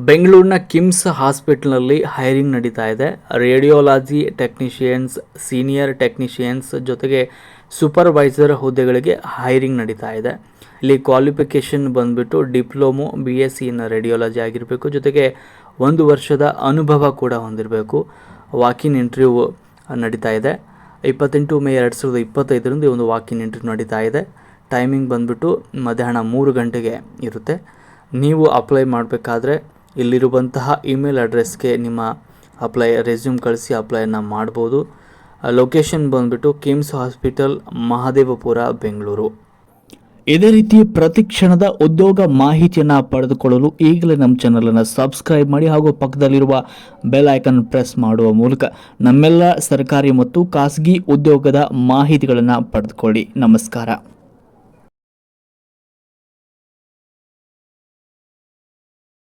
ಬೆಂಗಳೂರಿನ ಕಿಮ್ಸ್ ಹಾಸ್ಪಿಟಲ್ನಲ್ಲಿ ಹೈರಿಂಗ್ ನಡೀತಾ ಇದೆ. ರೇಡಿಯೋಲಾಜಿ ಟೆಕ್ನಿಷಿಯನ್ಸ್, ಸೀನಿಯರ್ ಟೆಕ್ನಿಷಿಯನ್ಸ್ ಜೊತೆಗೆ ಸೂಪರ್ವೈಸರ್ ಹುದ್ದೆಗಳಿಗೆ ಹೈರಿಂಗ್ ನಡೀತಾ ಇದೆ. ಇಲ್ಲಿ ಕ್ವಾಲಿಫಿಕೇಷನ್ ಬಂದುಬಿಟ್ಟು ಡಿಪ್ಲೊಮೊ BSc ಇನ್ ರೇಡಿಯೋಲಾಜಿ ಆಗಿರಬೇಕು. ಜೊತೆಗೆ 1 ವರ್ಷದ ಅನುಭವ ಕೂಡ ಹೊಂದಿರಬೇಕು. ವಾಕಿನ್ ಇಂಟರ್ವ್ಯೂ ನಡೀತಾ ಇದೆ. 28 ಮೇ 2025ರಂದು ಈ ಒಂದು ವಾಕಿನ್ ಇಂಟರ್ವ್ಯೂ ನಡೀತಾ ಇದೆ. ಟೈಮಿಂಗ್ ಬಂದುಬಿಟ್ಟು ಮಧ್ಯಾಹ್ನ 3 ಗಂಟೆಗೆ ಇರುತ್ತೆ. ನೀವು ಅಪ್ಲೈ ಮಾಡಬೇಕಾದ್ರೆ ಇಲ್ಲಿರುವಂತಹ ಇಮೇಲ್ ಅಡ್ರೆಸ್ಗೆ ನಿಮ್ಮ ರೆಸ್ಯೂಮ್ ಕಳಿಸಿ ಅಪ್ಲೈಯನ್ನು ಮಾಡ್ಬೋದು. ಲೊಕೇಶನ್ ಬಂದುಬಿಟ್ಟು ಕಿಮ್ಸ್ ಹಾಸ್ಪಿಟಲ್, ಮಹದೇವಪುರ, ಬೆಂಗಳೂರು. ಇದೇ ರೀತಿ ಪ್ರತಿ ಕ್ಷಣದ ಉದ್ಯೋಗ ಮಾಹಿತಿಯನ್ನು ಪಡೆದುಕೊಳ್ಳಲು ಈಗಲೇ ನಮ್ಮ ಚಾನಲನ್ನು ಸಬ್ಸ್ಕ್ರೈಬ್ ಮಾಡಿ ಹಾಗೂ ಪಕ್ಕದಲ್ಲಿರುವ ಬೆಲ್ ಐಕನ್ ಪ್ರೆಸ್ ಮಾಡುವ ಮೂಲಕ ನಮ್ಮೆಲ್ಲ ಸರ್ಕಾರಿ ಮತ್ತು ಖಾಸಗಿ ಉದ್ಯೋಗದ ಮಾಹಿತಿಗಳನ್ನು ಪಡೆದುಕೊಳ್ಳಿ. ನಮಸ್ಕಾರ.